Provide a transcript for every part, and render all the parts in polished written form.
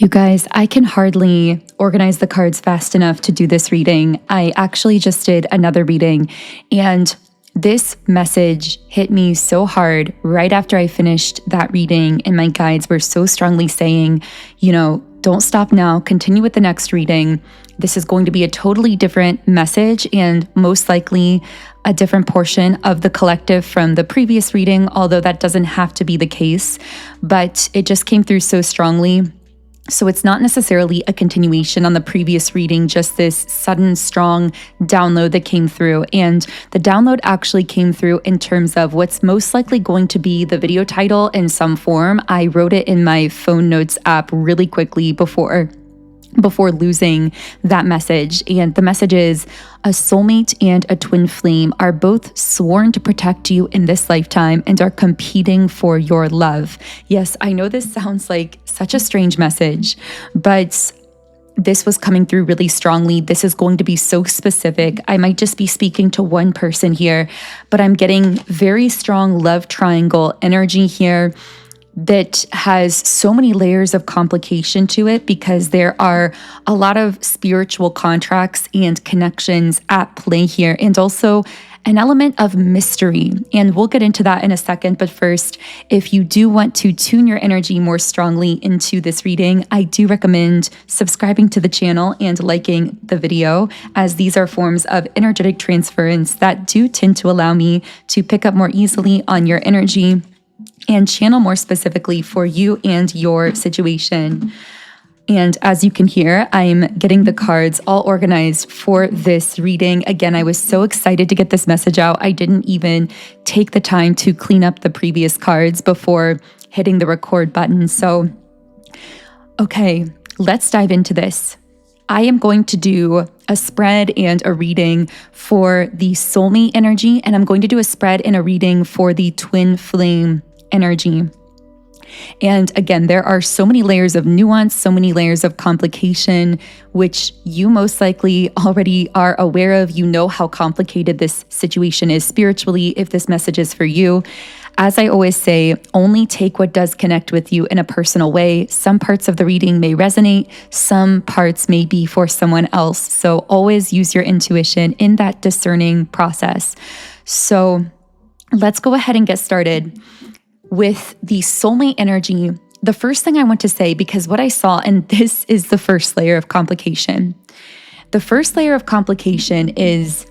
You guys, I can hardly organize the cards fast enough to do this reading. I actually just did another reading, and this message hit me so hard right after I finished that reading, and my guides were so strongly saying, don't stop now, continue with the next reading. This is going to be a totally different message and most likely a different portion of the collective from the previous reading, although that doesn't have to be the case, but it just came through so strongly. So it's not necessarily a continuation on the previous reading, just this sudden, strong download that came through. And the download actually came through in terms of what's most likely going to be the video title in some form. I wrote it in my phone notes app really quickly before losing that message. And the message is, a soulmate and a twin flame are both sworn to protect you in this lifetime and are competing for your love. Yes, I know this sounds like such a strange message, but this was coming through really strongly. This is going to be so specific. I might just be speaking to one person here, but I'm getting very strong love triangle energy here that has so many layers of complication to it because there are a lot of spiritual contracts and connections at play here, and also an element of mystery. And we'll get into that in a second. But first, if you do want to tune your energy more strongly into this reading, I do recommend subscribing to the channel and liking the video, as these are forms of energetic transference that do tend to allow me to pick up more easily on your energy and channel more specifically for you and your situation. And as you can hear, I'm getting the cards all organized for this reading. Again, I was so excited to get this message out. I didn't even take the time to clean up the previous cards before hitting the record button. So, okay, let's dive into this. I am going to do a spread and a reading for the soulmate energy, and I'm going to do a spread and a reading for the twin flame energy. And again, there are so many layers of nuance, so many layers of complication, which you most likely already are aware of. You know how complicated this situation is spiritually if this message is for you. As I always say, only take what does connect with you in a personal way. Some parts of the reading may resonate, some parts may be for someone else. So always use your intuition in that discerning process. So let's go ahead and get started. With the soulmate energy, the first thing I want to say, because what I saw, and this is the first layer of complication. The first layer of complication is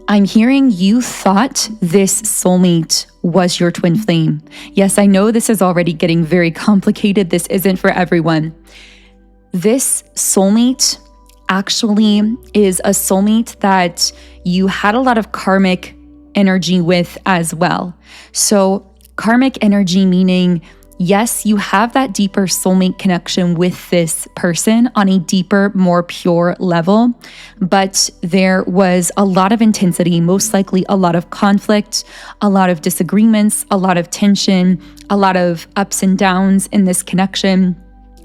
I'm hearing you thought this soulmate was your twin flame. Yes, I know this is already getting very complicated. This isn't for everyone. This soulmate actually is a soulmate that you had a lot of karmic energy with as well. So karmic energy meaning, yes, you have that deeper soulmate connection with this person on a deeper, more pure level, but there was a lot of intensity, most likely a lot of conflict, a lot of disagreements, a lot of tension, a lot of ups and downs in this connection.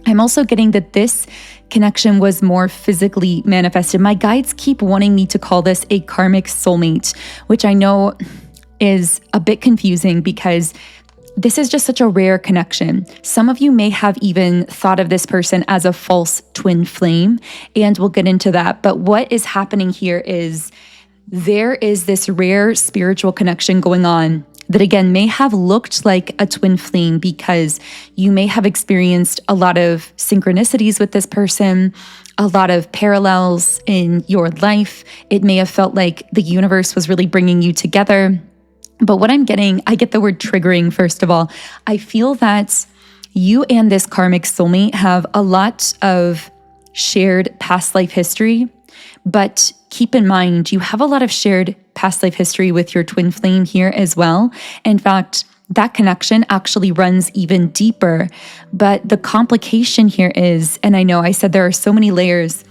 I'm also getting that this connection was more physically manifested. My guides keep wanting me to call this a karmic soulmate, which I know is a bit confusing because this is just such a rare connection. Some of you may have even thought of this person as a false twin flame, and we'll get into that. But what is happening here is there is this rare spiritual connection going on that, again, may have looked like a twin flame because you may have experienced a lot of synchronicities with this person, a lot of parallels in your life. It may have felt like the universe was really bringing you together. But what I'm getting, I get the word triggering, first of all. I feel that you and this karmic soulmate have a lot of shared past life history, but keep in mind, you have a lot of shared past life history with your twin flame here as well. In fact, that connection actually runs even deeper. But the complication here is, and I know I said there are so many layers,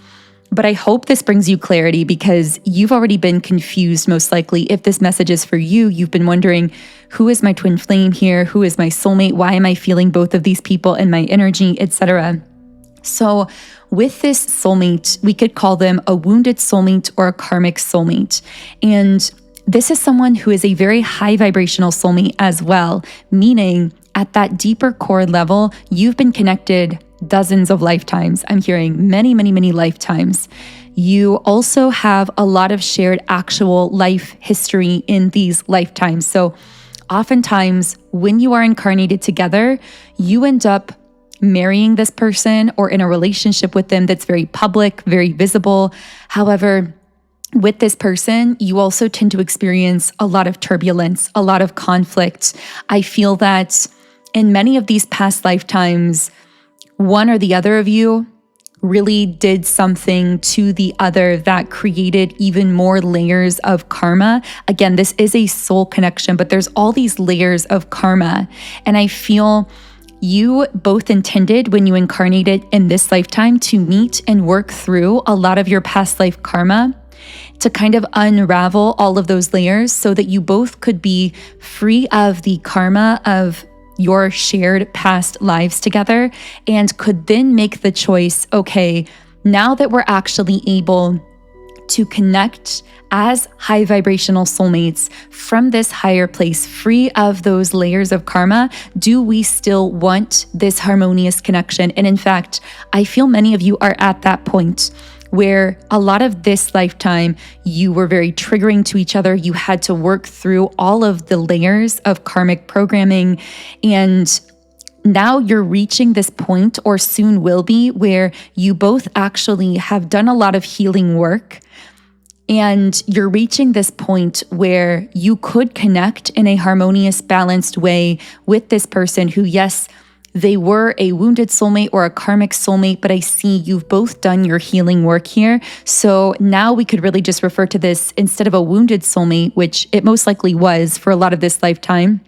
but I hope this brings you clarity because you've already been confused most likely. If this message is for you, you've been wondering, who is my twin flame here? Who is my soulmate? Why am I feeling both of these people in my energy, etc.? So with this soulmate, we could call them a wounded soulmate or a karmic soulmate. And this is someone who is a very high vibrational soulmate as well, meaning at that deeper core level, you've been connected dozens of lifetimes. I'm hearing many, many, many lifetimes. You also have a lot of shared actual life history in these lifetimes. So oftentimes when you are incarnated together, you end up marrying this person or in a relationship with them that's very public, very visible. However, with this person, you also tend to experience a lot of turbulence, a lot of conflict. I feel that in many of these past lifetimes, one or the other of you really did something to the other that created even more layers of karma. Again, this is a soul connection, but there's all these layers of karma. And I feel you both intended when you incarnated in this lifetime to meet and work through a lot of your past life karma, to kind of unravel all of those layers so that you both could be free of the karma of your shared past lives together and could then make the choice, okay, now that we're actually able to connect as high vibrational soulmates from this higher place, free of those layers of karma, do we still want this harmonious connection? And in fact, I feel many of you are at that point where a lot of this lifetime, you were very triggering to each other. You had to work through all of the layers of karmic programming. And now you're reaching this point, or soon will be, where you both actually have done a lot of healing work. And you're reaching this point where you could connect in a harmonious, balanced way with this person who, yes, they were a wounded soulmate or a karmic soulmate, but I see you've both done your healing work here. So now we could really just refer to this instead of a wounded soulmate, which it most likely was for a lot of this lifetime.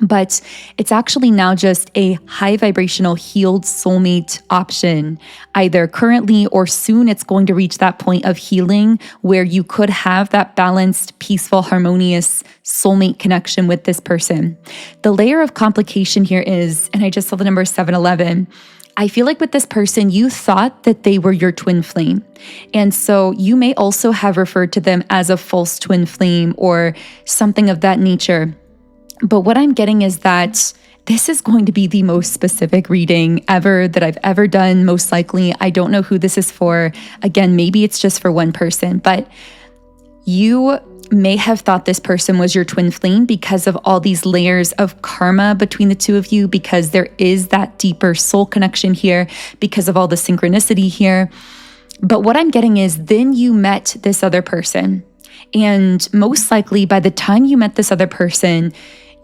But it's actually now just a high vibrational healed soulmate option. Either currently or soon it's going to reach that point of healing where you could have that balanced, peaceful, harmonious soulmate connection with this person. The layer of complication here is, and I just saw the number 711, I feel like with this person, you thought that they were your twin flame. And so you may also have referred to them as a false twin flame or something of that nature. But what I'm getting is that this is going to be the most specific reading ever that I've ever done, most likely. I don't know who this is for. Again, maybe it's just for one person, but you may have thought this person was your twin flame because of all these layers of karma between the two of you, because there is that deeper soul connection here, because of all the synchronicity here. But what I'm getting is then you met this other person. And most likely by the time you met this other person,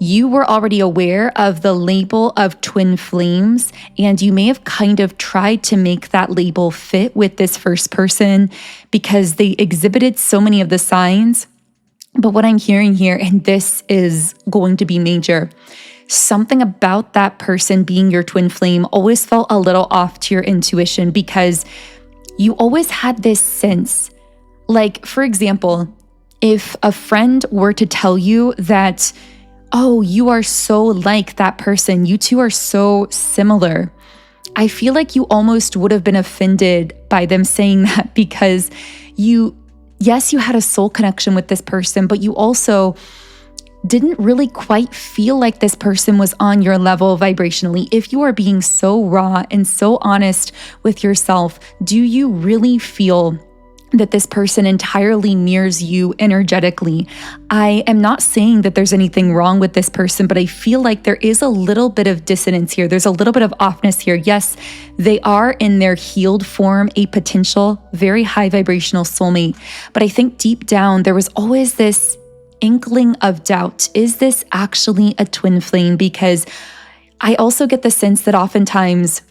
you were already aware of the label of twin flames, and you may have kind of tried to make that label fit with this first person because they exhibited so many of the signs. But what I'm hearing here, and this is going to be major, something about that person being your twin flame always felt a little off to your intuition because you always had this sense. Like, for example, if a friend were to tell you that, oh, you are so like that person, you two are so similar, I feel like you almost would have been offended by them saying that because yes, you had a soul connection with this person, but you also didn't really quite feel like this person was on your level vibrationally. If you are being so raw and so honest with yourself, do you really feel that this person entirely mirrors you energetically? I am not saying that there's anything wrong with this person, but I feel like there is a little bit of dissonance here. There's a little bit of offness here. Yes, they are in their healed form a potential very high vibrational soulmate, but I think deep down there was always this inkling of doubt. Is this actually a twin flame? Because I also get the sense that oftentimes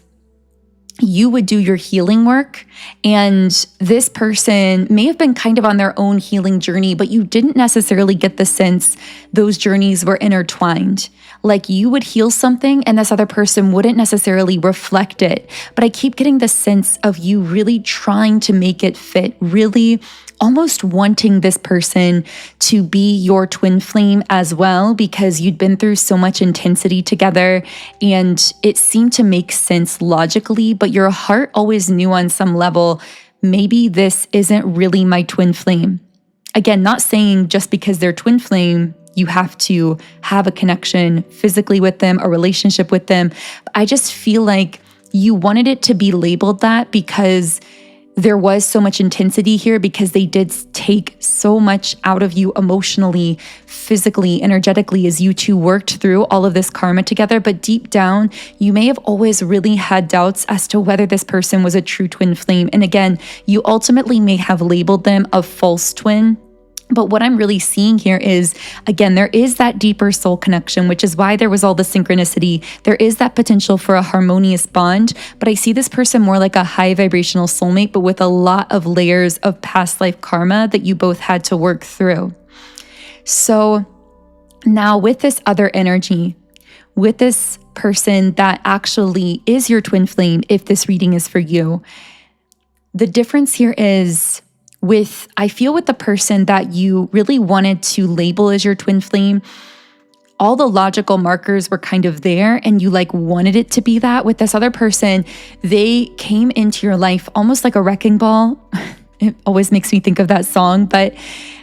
you would do your healing work and this person may have been kind of on their own healing journey, but you didn't necessarily get the sense those journeys were intertwined. Like you would heal something and this other person wouldn't necessarily reflect it. But I keep getting the sense of you really trying to make it fit, really almost wanting this person to be your twin flame as well, because you'd been through so much intensity together and it seemed to make sense logically, but your heart always knew on some level, maybe this isn't really my twin flame. Again, not saying just because they're twin flame, you have to have a connection physically with them, a relationship with them. I just feel like you wanted it to be labeled that because there was so much intensity here, because they did take so much out of you emotionally, physically, energetically, as you two worked through all of this karma together. But deep down, you may have always really had doubts as to whether this person was a true twin flame. And again, you ultimately may have labeled them a false twin. But what I'm really seeing here is, again, there is that deeper soul connection, which is why there was all the synchronicity. There is that potential for a harmonious bond, but I see this person more like a high vibrational soulmate, but with a lot of layers of past life karma that you both had to work through. So now with this other energy, with this person that actually is your twin flame, if this reading is for you, the difference here is I feel with the person that you really wanted to label as your twin flame, all the logical markers were kind of there and you wanted it to be that. With this other person, they came into your life almost like a wrecking ball. It always makes me think of that song, but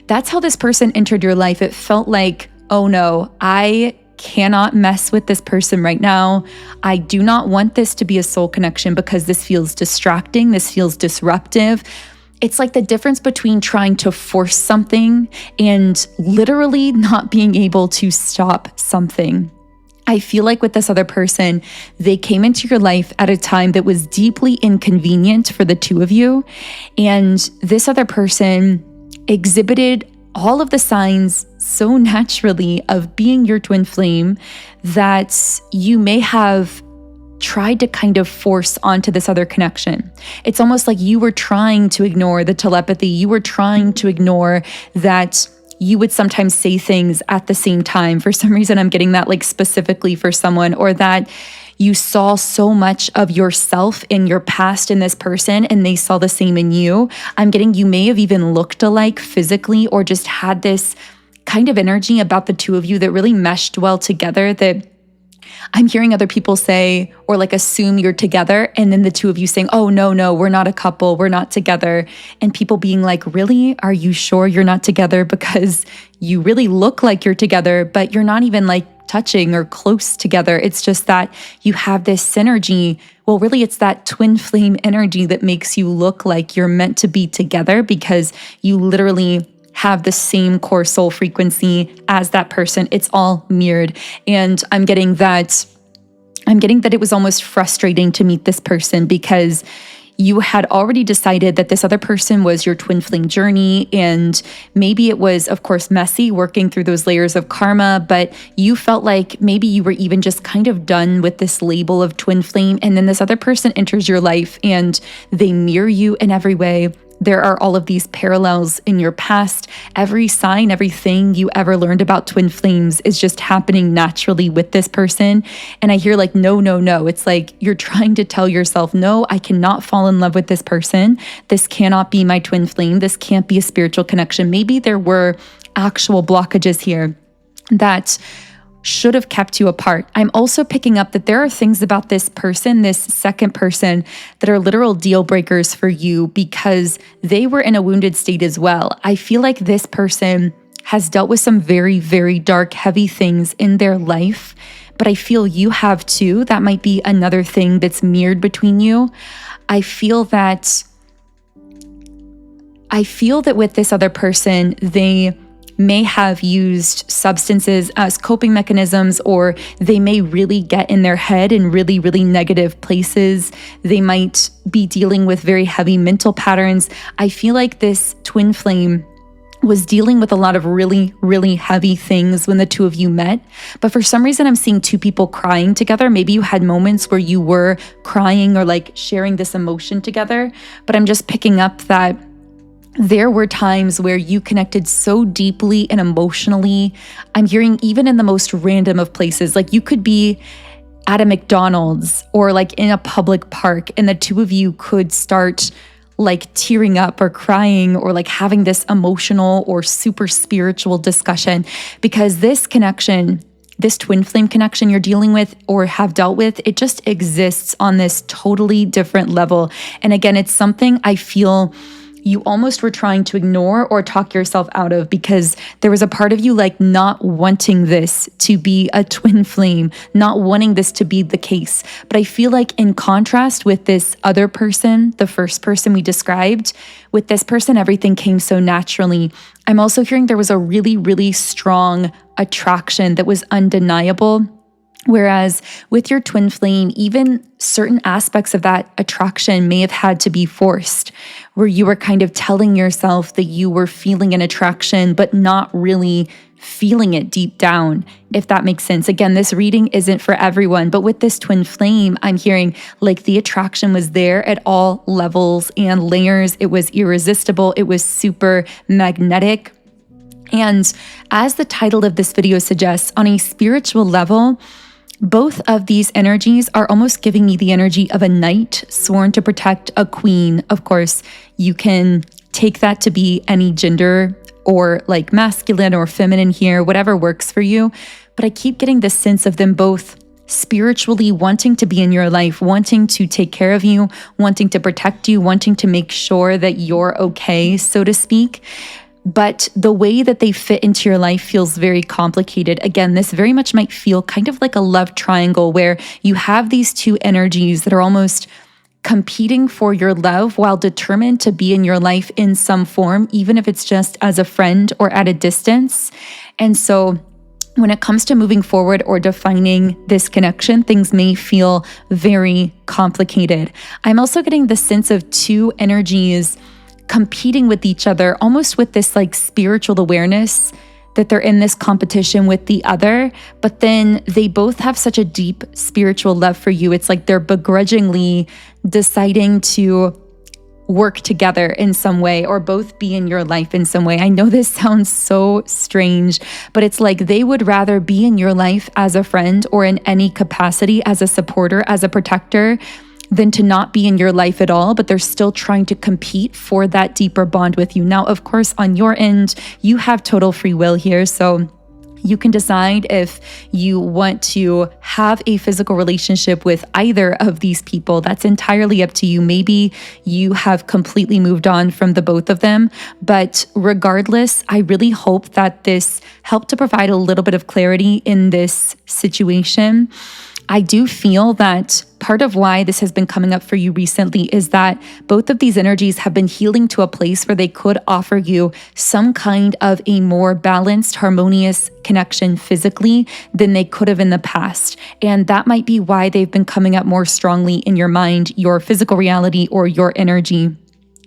that's how this person entered your life. It felt like, oh no, I cannot mess with this person right now. I do not want this to be a soul connection because this feels distracting. This feels disruptive. It's like the difference between trying to force something and literally not being able to stop something. I feel like with this other person, they came into your life at a time that was deeply inconvenient for the two of you. And this other person exhibited all of the signs so naturally of being your twin flame that you may have tried to kind of force onto this other connection. It's almost like you were trying to ignore the telepathy. You were trying to ignore that you would sometimes say things at the same time. For some reason, I'm getting that specifically for someone, or that you saw so much of yourself in your past in this person and they saw the same in you. I'm getting you may have even looked alike physically, or just had this kind of energy about the two of you that really meshed well together, that I'm hearing other people say or assume you're together, and then the two of you saying, oh, no, we're not a couple, we're not together. And people being like, really? Are you sure you're not together? Because you really look like you're together, but you're not even touching or close together. It's just that you have this synergy. Well, really, it's that twin flame energy that makes you look like you're meant to be together, because you literally have the same core soul frequency as that person. It's all mirrored. And I'm getting that it was almost frustrating to meet this person, because you had already decided that this other person was your twin flame journey. And maybe it was, of course, messy working through those layers of karma, but you felt like maybe you were even just kind of done with this label of twin flame. And then this other person enters your life and they mirror you in every way. There are all of these parallels in your past. Every sign, everything you ever learned about twin flames is just happening naturally with this person. And I hear no. It's like you're trying to tell yourself, no, I cannot fall in love with this person. This cannot be my twin flame. This can't be a spiritual connection. Maybe there were actual blockages here that should have kept you apart. I'm also picking up that there are things about this person, this second person, that are literal deal breakers for you because they were in a wounded state as well. I feel like this person has dealt with some very, very dark, heavy things in their life, but I feel you have too. That might be another thing that's mirrored between you. I feel that with this other person, they may have used substances as coping mechanisms, or they may really get in their head in really, really negative places. They might be dealing with very heavy mental patterns. I feel like this twin flame was dealing with a lot of really, really heavy things when the two of you met. But for some reason, I'm seeing two people crying together. Maybe you had moments where you were crying or sharing this emotion together. But I'm just picking up that there were times where you connected so deeply and emotionally. I'm hearing even in the most random of places, you could be at a McDonald's or in a public park, and the two of you could start tearing up or crying or having this emotional or super spiritual discussion, because this connection, this twin flame connection you're dealing with or have dealt with, it just exists on this totally different level. And again, it's something I feel you almost were trying to ignore or talk yourself out of, because there was a part of you like not wanting this to be a twin flame, not wanting this to be the case. But I feel like in contrast with this other person, the first person we described, with this person, everything came so naturally. I'm also hearing there was a really, really strong attraction that was undeniable. Whereas with your twin flame, even certain aspects of that attraction may have had to be forced, where you were kind of telling yourself that you were feeling an attraction, but not really feeling it deep down, if that makes sense. Again, this reading isn't for everyone, but with this twin flame, I'm hearing like the attraction was there at all levels and layers. It was irresistible. It was super magnetic. And as the title of this video suggests, on a spiritual level, both of these energies are almost giving me the energy of a knight sworn to protect a queen. Of course, you can take that to be any gender or like masculine or feminine here, whatever works for you. But I keep getting this sense of them both spiritually wanting to be in your life, wanting to take care of you, wanting to protect you, wanting to make sure that you're okay, so to speak. But the way that they fit into your life feels very complicated. Again, this very much might feel kind of like a love triangle where you have these two energies that are almost competing for your love while determined to be in your life in some form, even if it's just as a friend or at a distance. And so when it comes to moving forward or defining this connection, things may feel very complicated. I'm also getting the sense of two energies competing with each other, almost with this like spiritual awareness that they're in this competition with the other, but then they both have such a deep spiritual love for you. It's like they're begrudgingly deciding to work together in some way or both be in your life in some way. I know this sounds so strange, but it's like they would rather be in your life as a friend or in any capacity as a supporter, as a protector, than to not be in your life at all, but they're still trying to compete for that deeper bond with you. Now, of course, on your end, you have total free will here, so you can decide if you want to have a physical relationship with either of these people. That's entirely up to you. Maybe you have completely moved on from the both of them, but regardless, I really hope that this helped to provide a little bit of clarity in this situation. I do feel that part of why this has been coming up for you recently is that both of these energies have been healing to a place where they could offer you some kind of a more balanced, harmonious connection physically than they could have in the past. And that might be why they've been coming up more strongly in your mind, your physical reality, or your energy.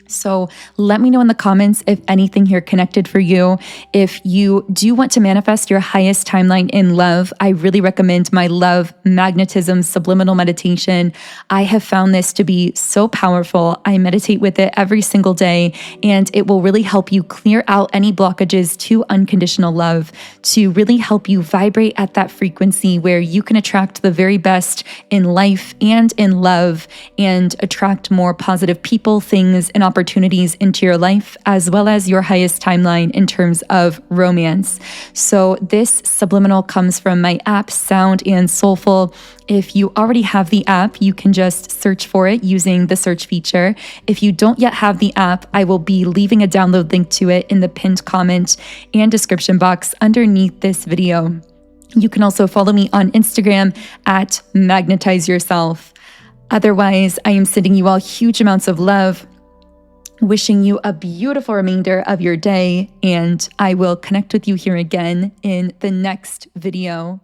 So let me know in the comments if anything here connected for you. If you do want to manifest your highest timeline in love, I really recommend my Love Magnetism Subliminal meditation. I have found this to be so powerful. I meditate with it every single day, and it will really help you clear out any blockages to unconditional love, to really help you vibrate at that frequency where you can attract the very best in life and in love, and attract more positive people, things, and opportunities into your life, as well as your highest timeline in terms of romance. So this subliminal comes from my app, Sound and Soulful. If you already have the app, you can just search for it using the search feature. If you don't yet have the app, I will be leaving a download link to it in the pinned comment and description box underneath this video. You can also follow me on Instagram at Magnetize Yourself. Otherwise, I am sending you all huge amounts of love, wishing you a beautiful remainder of your day, and I will connect with you here again in the next video.